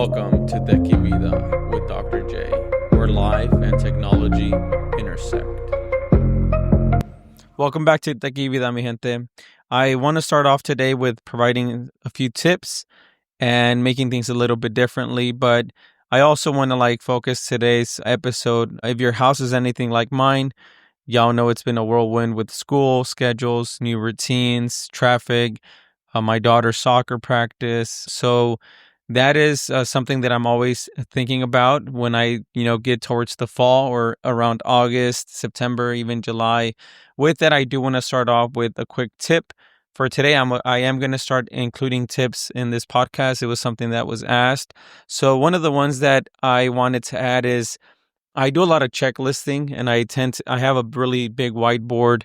Welcome to Techie Vida with Dr. J, where life and technology intersect. Welcome back to Techie Vida, mi gente. I want to start off today with providing a few tips and making things a little bit differently, but I also want to focus today's episode. If your house is anything like mine, y'all know it's been a whirlwind with school schedules, new routines, traffic, my daughter's soccer practice. So that is something that I'm always thinking about when I, get towards the fall or around August, September, even July. With that, I do want to start off with a quick tip. For today, I am going to start including tips in this podcast. It was something that was asked. So one of the ones that I wanted to add is I do a lot of checklisting, and I have a really big whiteboard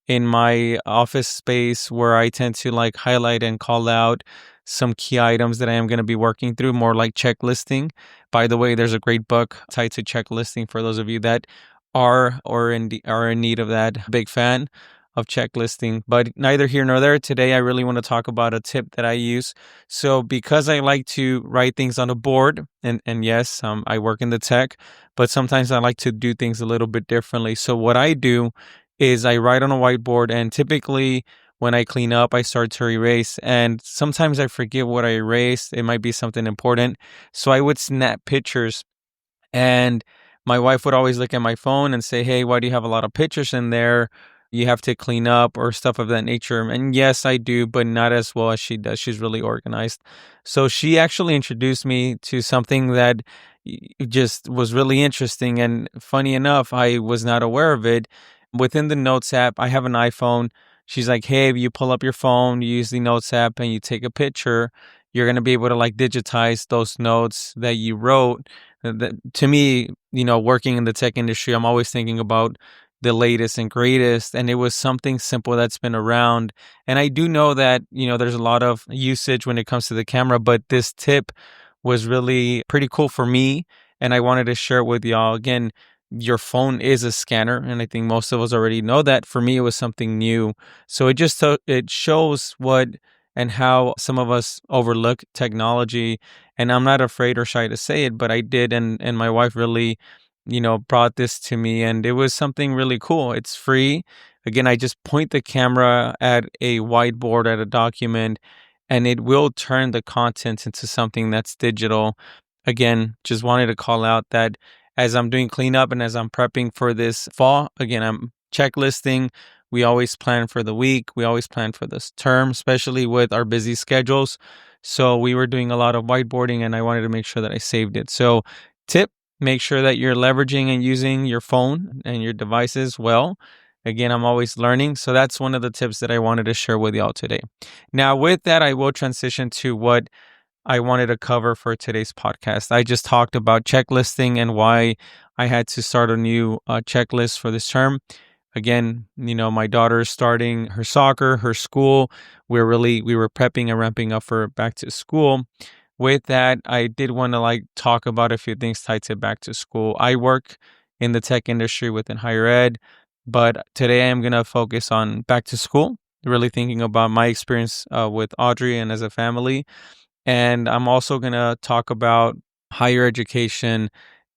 in my office space where I tend to highlight and call out some key items that I am going to be working through, more like checklisting. By the way, there's a great book tied to checklisting for those of you that are in need of that. Big fan of checklisting, but neither here nor there. Today, I really want to talk about a tip that I use. So because I like to write things on a board, and yes, I work in the tech, but sometimes I like to do things a little bit differently. So what I do is I write on a whiteboard, and typically when I clean up, I start to erase, and sometimes I forget what I erased. It might be something important. So I would snap pictures, and my wife would always look at my phone and say, "Hey, why do you have a lot of pictures in there? You have to clean up," or stuff of that nature. And yes, I do, but not as well as she does. She's really organized. So she actually introduced me to something that just was really interesting. And funny enough, I was not aware of it. Within the Notes app, I have an iPhone. She's like, "Hey, if you pull up your phone, you use the Notes app and you take a picture, you're going to be able to digitize those notes that you wrote." To me, working in the tech industry, I'm always thinking about the latest and greatest, and it was something simple that's been around. And I do know that, there's a lot of usage when it comes to the camera, but this tip was really pretty cool for me, and I wanted to share it with y'all. Again, your phone is a scanner, and I think most of us already know that. For me, it was something new. So it shows what and how some of us overlook technology. And I'm not afraid or shy to say it, but I did, and my wife really brought this to me, and it was something really cool. It's free. Again, I just point the camera at a whiteboard, at a document, and it will turn the content into something that's digital. Again, just wanted to call out that as I'm doing cleanup and as I'm prepping for this fall, again, I'm checklisting. We always plan for the week. We always plan for this term, especially with our busy schedules. So we were doing a lot of whiteboarding, and I wanted to make sure that I saved it. So tip, make sure that you're leveraging and using your phone and your devices well. Again, I'm always learning. So that's one of the tips that I wanted to share with y'all today. Now, with that, I will transition to what I wanted to cover for today's podcast. I just talked about checklisting and why I had to start a new checklist for this term. Again, my daughter's starting her soccer, her school. We were prepping and ramping up for back to school. With that, I did want to talk about a few things tied to back to school. I work in the tech industry within higher ed, but today I'm going to focus on back to school, really thinking about my experience with Audrey and as a family. And I'm also going to talk about higher education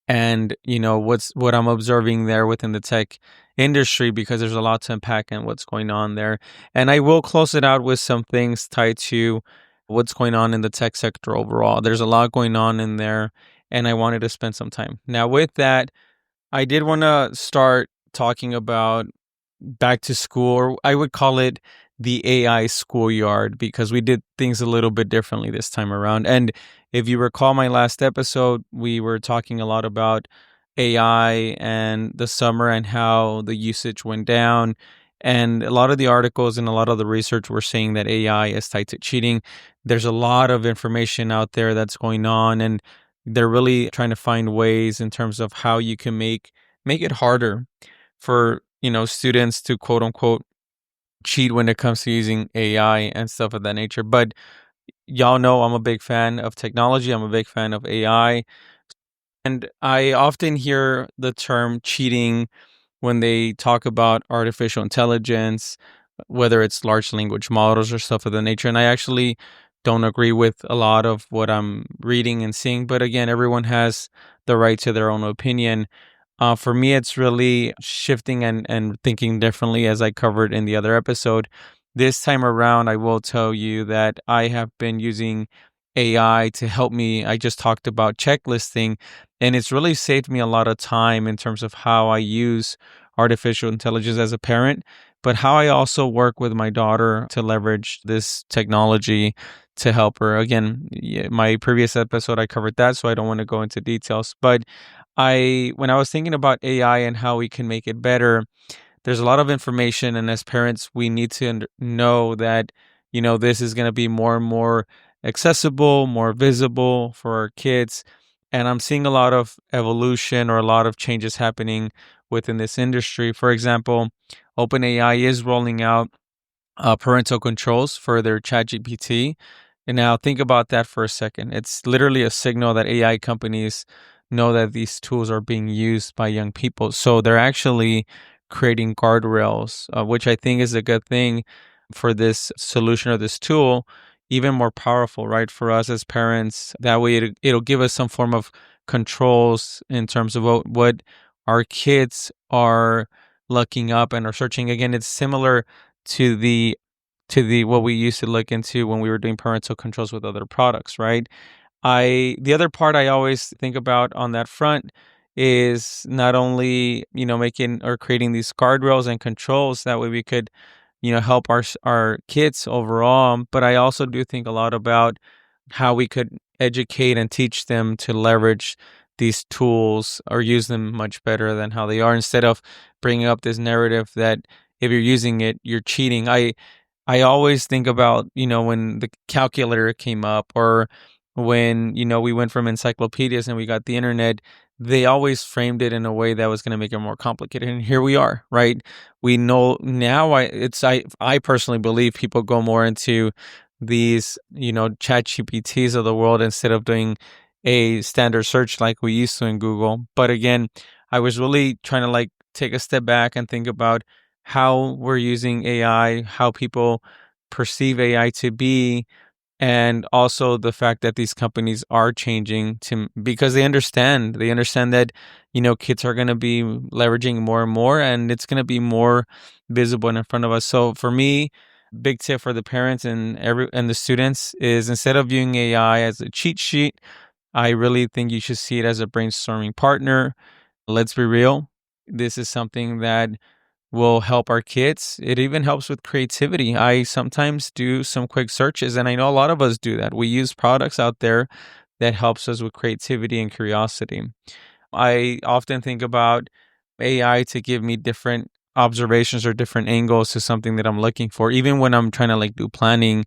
and, what I'm observing there within the tech industry, because there's a lot to unpack and what's going on there. And I will close it out with some things tied to what's going on in the tech sector overall. There's a lot going on in there, and I wanted to spend some time. Now, with that, I did want to start talking about back to school, or I would call it the AI Schoolyard, because we did things a little bit differently this time around. And if you recall my last episode, we were talking a lot about AI and the summer and how the usage went down. And a lot of the articles and a lot of the research were saying that AI is tied to cheating. There's a lot of information out there that's going on, and they're really trying to find ways in terms of how you can make it harder for, students to quote unquote cheat when it comes to using AI and stuff of that nature. But y'all know I'm a big fan of technology. I'm a big fan of AI. And I often hear the term cheating when they talk about artificial intelligence, whether it's large language models or stuff of that nature. And I actually don't agree with a lot of what I'm reading and seeing. But again, everyone has the right to their own opinion. For me, it's really shifting and thinking differently, as I covered in the other episode. This time around, I will tell you that I have been using AI to help me. I just talked about checklisting, and it's really saved me a lot of time in terms of how I use artificial intelligence as a parent, but how I also work with my daughter to leverage this technology to help her. Again, my previous episode, I covered that, so I don't want to go into details. But when I was thinking about AI and how we can make it better, there's a lot of information, and as parents, we need to know that this is going to be more and more accessible, more visible for our kids. And I'm seeing a lot of evolution or a lot of changes happening within this industry. For example, OpenAI is rolling out parental controls for their ChatGPT. And now think about that for a second. It's literally a signal that AI companies know that these tools are being used by young people. So they're actually creating guardrails, which I think is a good thing for this solution or this tool, even more powerful, right? For us as parents, that way it'll give us some form of controls in terms of what our kids are looking up and are searching. Again, it's similar to the what we used to look into when we were doing parental controls with other products, right? The other part I always think about on that front is not only, making or creating these guardrails and controls that way we could, help our kids overall, but I also do think a lot about how we could educate and teach them to leverage these tools or use them much better than how they are, instead of bringing up this narrative that if you're using it, you're cheating. I always think about, when the calculator came up, or when, we went from encyclopedias and we got the internet, they always framed it in a way that was going to make it more complicated. And here we are, right? We know now I personally believe people go more into these, chat GPTs of the world instead of doing a standard search like we used to in Google. But again, I was really trying to take a step back and think about how we're using AI, how people perceive AI to be, and also the fact that these companies are changing because they understand that kids are going to be leveraging more and more, and it's going to be more visible and in front of us. So for me, big tip for the parents and the students is, instead of viewing AI as a cheat sheet, I really think you should see it as a brainstorming partner. Let's be real, this is something that will help our kids. It even helps with creativity. I sometimes do some quick searches, and I know a lot of us do that. We use products out there that helps us with creativity and curiosity. I often think about AI to give me different observations or different angles to something that I'm looking for. Even when I'm trying to do planning,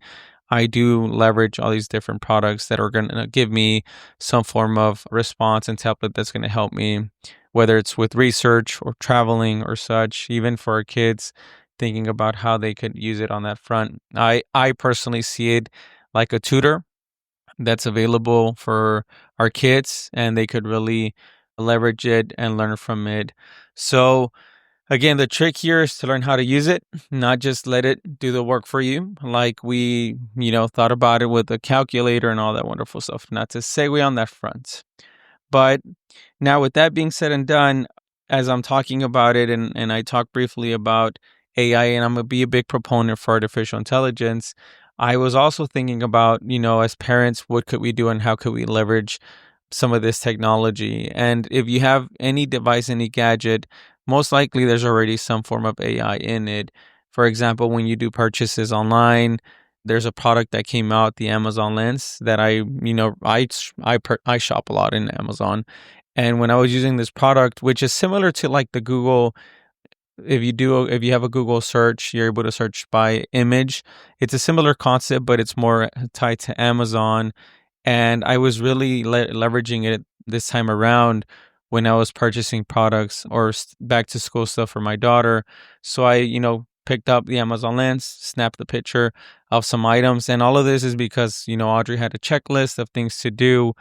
I do leverage all these different products that are going to give me some form of response and template that's going to help me, whether it's with research or traveling or such, even for our kids, thinking about how they could use it on that front. I personally see it like a tutor that's available for our kids, and they could really leverage it and learn from it. So again, the trick here is to learn how to use it, not just let it do the work for you, like we, thought about it with the calculator and all that wonderful stuff. Not to segue on that front. But now, with that being said and done, as I'm talking about it, and I talked briefly about AI, and I'm going to be a big proponent for artificial intelligence, I was also thinking about, as parents, what could we do and how could we leverage some of this technology? And if you have any device, any gadget, most likely there's already some form of AI in it. For example, when you do purchases online, there's a product that came out, the Amazon Lens, that I shop a lot in Amazon. And when I was using this product, which is similar to the Google, if you have a Google search, you're able to search by image. It's a similar concept, but it's more tied to Amazon. And I was really leveraging it this time around when I was purchasing products or back to school stuff for my daughter. So I, picked up the Amazon Lens, snapped the picture of some items. And all of this is because, Audrey had a checklist of things to do.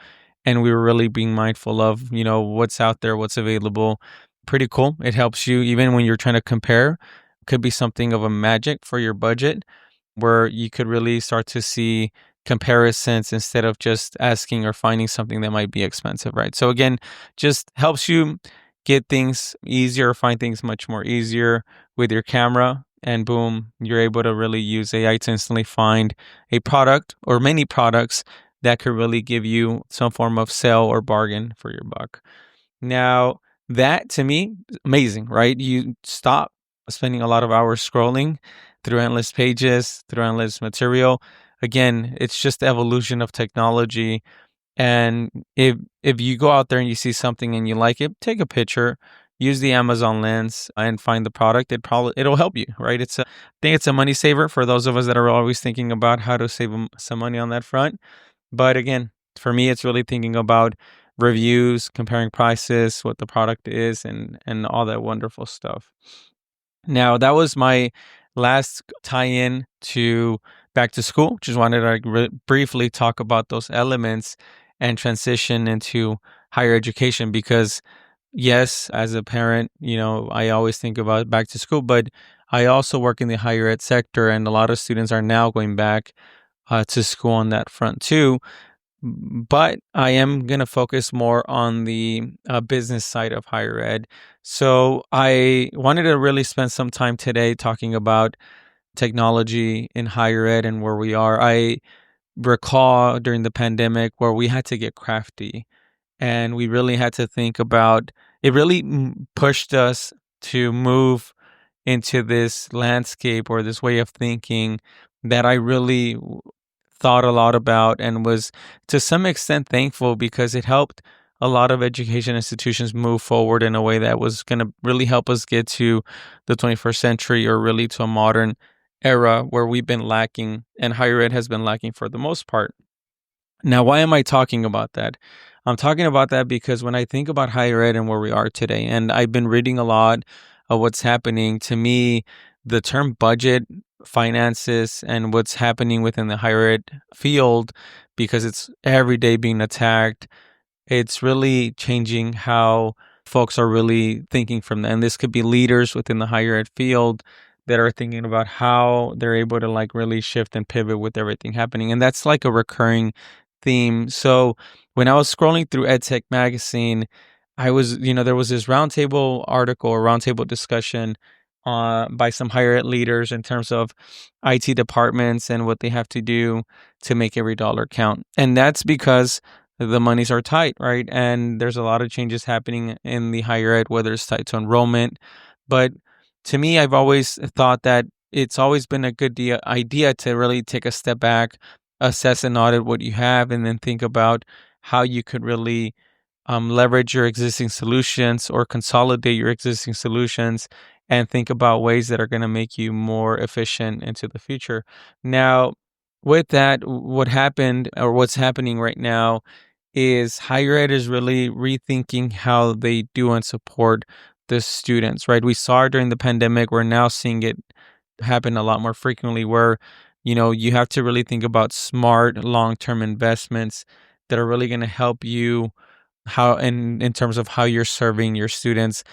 And we were really being mindful of, what's out there, what's available. Pretty cool. It helps you even when you're trying to compare. Could be something of a magic for your budget, where you could really start to see comparisons instead of just asking or finding something that might be expensive, right? So again, just helps you get things easier, find things much more easier with your camera, and boom, you're able to really use AI to instantly find a product or many products that could really give you some form of sale or bargain for your buck. Now, that to me, is amazing, right? You stop spending a lot of hours scrolling through endless pages, through endless material. Again, it's just the evolution of technology. And if you go out there and you see something and you like it, take a picture, use the Amazon lens and find the product. It'll help you, right? I think it's a money saver for those of us that are always thinking about how to save some money on that front. But again, for me, it's really thinking about reviews, comparing prices, what the product is, and all that wonderful stuff. Now, that was my last tie-in to back to school. Just wanted to briefly talk about those elements and transition into higher education because yes, as a parent, I always think about back to school, but I also work in the higher ed sector, and a lot of students are now going back to school on that front too. But I am going to focus more on the business side of higher ed. So I wanted to really spend some time today talking about technology in higher ed and where we are. I recall during the pandemic where we had to get crafty and we really had to think about it, really pushed us to move into this landscape or this way of thinking that I really thought a lot about and was to some extent thankful because it helped a lot of education institutions move forward in a way that was going to really help us get to the 21st century or really to a modern era where we've been lacking and higher ed has been lacking for the most part. Now, why am I talking about that? I'm talking about that because when I think about higher ed and where we are today, and I've been reading a lot of what's happening, to me, the term budget, finances, and what's happening within the higher ed field, because it's every day being attacked, it's really changing how folks are really thinking from that. And this could be leaders within the higher ed field that are thinking about how they're able to like really shift and pivot with everything happening. And that's like a recurring theme. So when I was scrolling through EdTech magazine, there was this roundtable article or roundtable discussion by some higher ed leaders in terms of IT departments and what they have to do to make every dollar count. And that's because the monies are tight, right? And there's a lot of changes happening in the higher ed, whether it's tied to enrollment. But to me, I've always thought that it's always been a good idea to really take a step back, assess and audit what you have, and then think about how you could really leverage your existing solutions or consolidate your existing solutions and think about ways that are going to make you more efficient into the future. Now, with that, what happened or what's happening right now is higher ed is really rethinking how they do and support the students, right? We saw it during the pandemic. We're now seeing it happen a lot more frequently where, you have to really think about smart long-term investments that are really going to help you how in terms of how you're serving your students.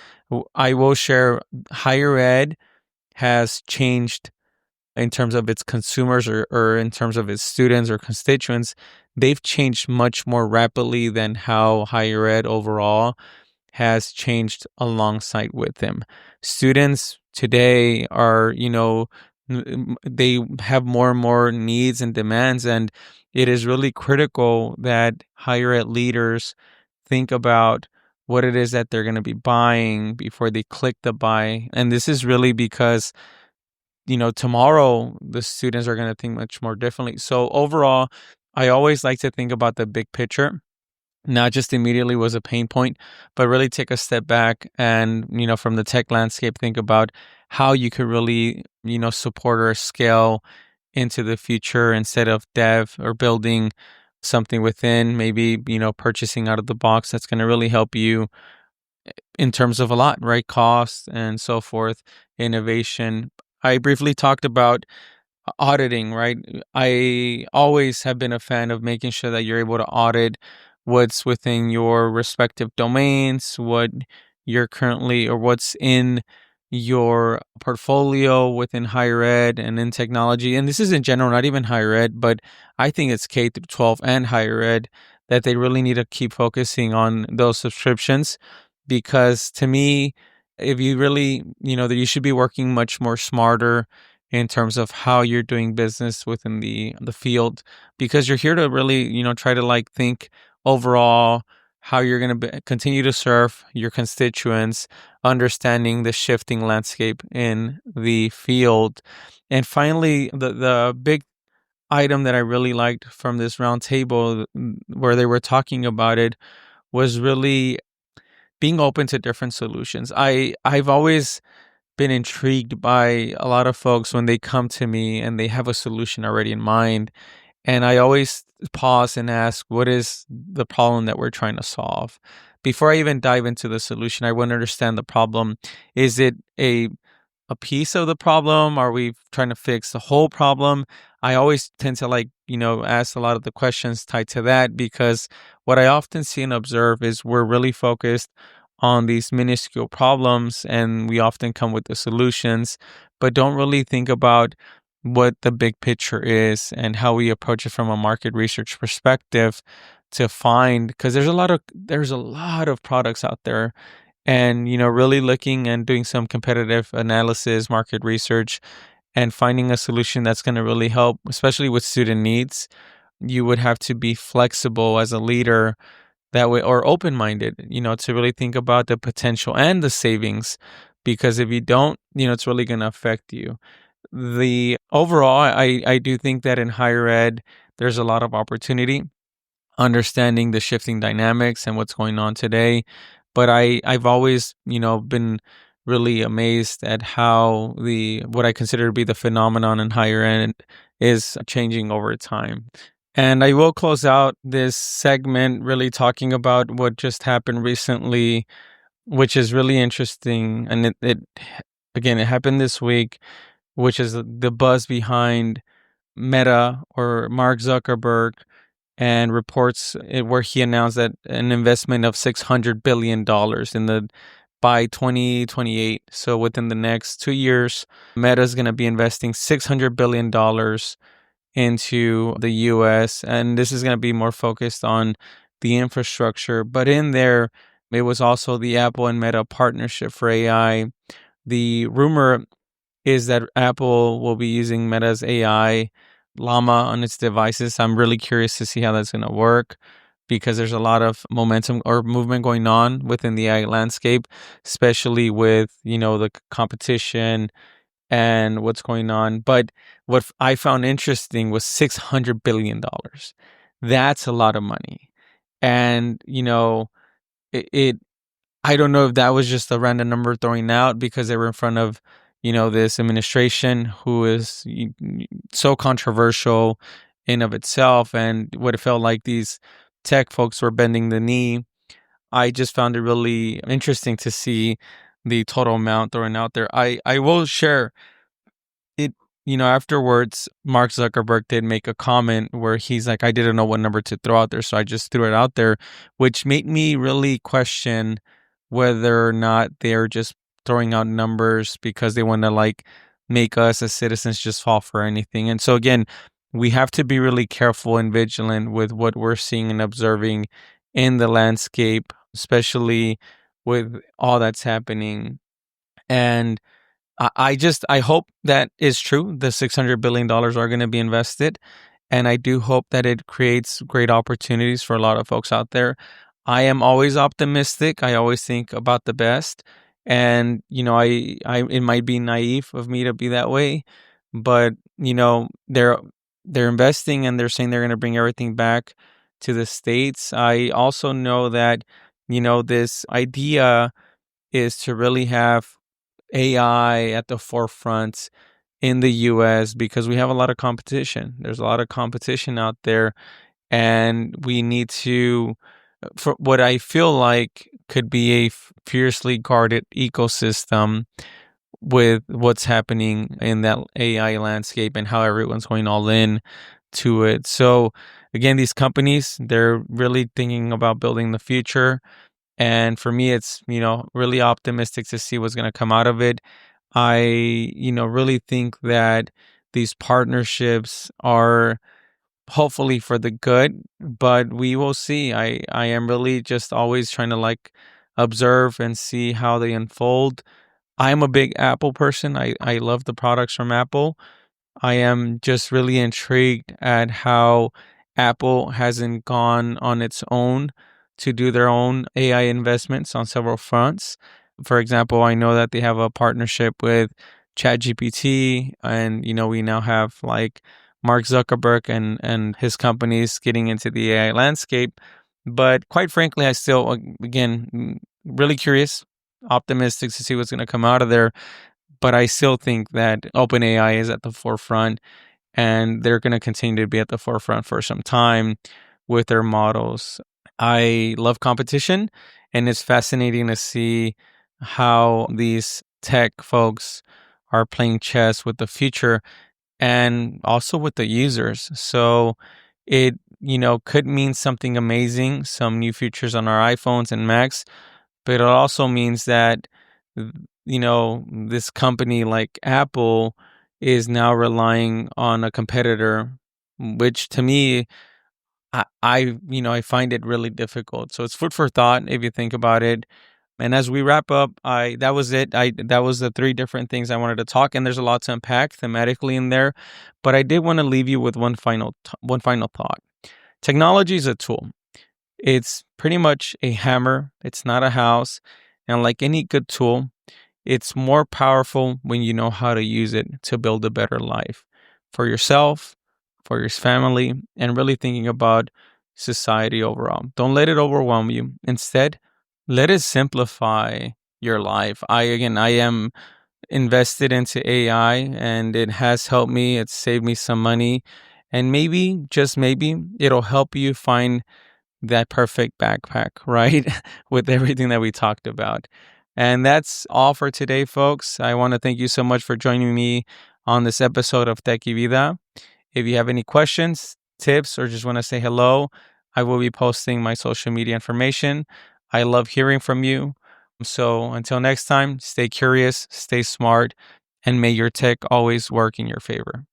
I will share higher ed has changed in terms of its consumers or in terms of its students or constituents. They've changed much more rapidly than how higher ed overall has changed alongside with them. Students today are, they have more and more needs and demands, and it is really critical that higher ed leaders think about what it is that they're going to be buying before they click the buy. And this is really because, tomorrow the students are going to think much more differently. So overall, I always like to think about the big picture, not just immediately was a pain point, but really take a step back and, from the tech landscape, think about how you could really, support or scale into the future instead of dev or building something within, maybe, purchasing out of the box that's going to really help you in terms of a lot, right? Cost and so forth, innovation. I briefly talked about auditing, right? I always have been a fan of making sure that you're able to audit what's within your respective domains, what you're currently or what's in your portfolio within higher ed and in technology. And this is in general, not even higher ed, but I think it's K through 12 and higher ed that they really need to keep focusing on those subscriptions. Because to me, if you really, that you should be working much more smarter in terms of how you're doing business within the field, because you're here to really, try to like think overall how you're going to continue to serve your constituents, understanding the shifting landscape in the field. And finally, the big item that I really liked from this roundtable where they were talking about it was really being open to different solutions. I've always been intrigued by a lot of folks when they come to me and they have a solution already in mind. And I always pause and ask, what is the problem that we're trying to solve? Before I even dive into the solution, I want to understand the problem. Is it a piece of the problem? Are we trying to fix the whole problem? I always tend to ask a lot of the questions tied to that, because what I often see and observe is we're really focused on these minuscule problems and we often come with the solutions, but don't really think about what the big picture is and how we approach it from a market research perspective to find, because there's a lot of products out there, and really looking and doing some competitive analysis, market research, and finding a solution that's going to really help, especially with student needs. You would have to be flexible as a leader that way, or open-minded, to really think about the potential and the savings, because if you don't, it's really going to affect you. The overall, I do think that in higher ed there's a lot of opportunity, understanding the shifting dynamics and what's going on today. But I've always, been really amazed at how what I consider to be the phenomenon in higher ed is changing over time. And I will close out this segment really talking about what just happened recently, which is really interesting. And it again, it happened this week, which is the buzz behind Meta, or Mark Zuckerberg, and reports where he announced that an investment of $600 billion in the by 2028. So within the next 2 years, Meta is going to be investing $600 billion into the US, and this is going to be more focused on the infrastructure. But in there, it was also the Apple and Meta partnership for AI. The rumor is that Apple will be using Meta's AI Llama on its devices. I'm really curious to see how that's going to work, because there's a lot of momentum or movement going on within the AI landscape, especially with, the competition and what's going on. But what I found interesting was $600 billion. That's a lot of money. And, it I don't know if that was just a random number throwing out because they were in front of, this administration who is so controversial in of itself, and what it felt like these tech folks were bending the knee. I just found it really interesting to see the total amount thrown out there. I will share it, afterwards, Mark Zuckerberg did make a comment where he's like, I didn't know what number to throw out there, so I just threw it out there, which made me really question whether or not they're just throwing out numbers because they want to make us as citizens just fall for anything. And so again, we have to be really careful and vigilant with what we're seeing and observing in the landscape, especially with all that's happening. And I hope that is true. The $600 billion are going to be invested. And I do hope that it creates great opportunities for a lot of folks out there. I am always optimistic. I always think about the best. And, it might be naive of me to be that way, but, they're investing and they're saying they're going to bring everything back to the States. I also know that, this idea is to really have AI at the forefront in the US, because we have a lot of competition. There's a lot of competition out there, and we need to, for what I feel like could be a fiercely guarded ecosystem with what's happening in that AI landscape and how everyone's going all in to it. So again, these companies, they're really thinking about building the future. And for me, it's, really optimistic to see what's going to come out of it. I, really think that these partnerships are hopefully for the good, but we will see. I am really just always trying to like observe and see how they unfold. I'm a big Apple person. I love the products from Apple. I am just really intrigued at how Apple hasn't gone on its own to do their own AI investments on several fronts. For example, I know that they have a partnership with ChatGPT, and we now have like Mark Zuckerberg and his companies getting into the AI landscape. But quite frankly, I still, again, really curious, optimistic to see what's going to come out of there. But I still think that OpenAI is at the forefront, and they're going to continue to be at the forefront for some time with their models. I love competition, and it's fascinating to see how these tech folks are playing chess with the future and also with the users. So it, could mean something amazing, some new features on our iPhones and Macs, but it also means that this company like Apple is now relying on a competitor, which to me, I find it really difficult. So it's food for thought if you think about it. And as we wrap up, that was it. That was the three different things I wanted to talk, and there's a lot to unpack thematically in there. But I did want to leave you with one final thought. Technology is a tool. It's pretty much a hammer. It's not a house. And like any good tool, it's more powerful when you know how to use it to build a better life for yourself, for your family, and really thinking about society overall. Don't let it overwhelm you. Instead, let it simplify your life. I am invested into AI, and it has helped me. It's saved me some money. And maybe, just maybe, it'll help you find that perfect backpack, right? With everything that we talked about. And that's all for today, folks. I want to thank you so much for joining me on this episode of Tequi Vida. If you have any questions, tips, or just want to say hello, I will be posting my social media information. I love hearing from you. So until next time, stay curious, stay smart, and may your tech always work in your favor.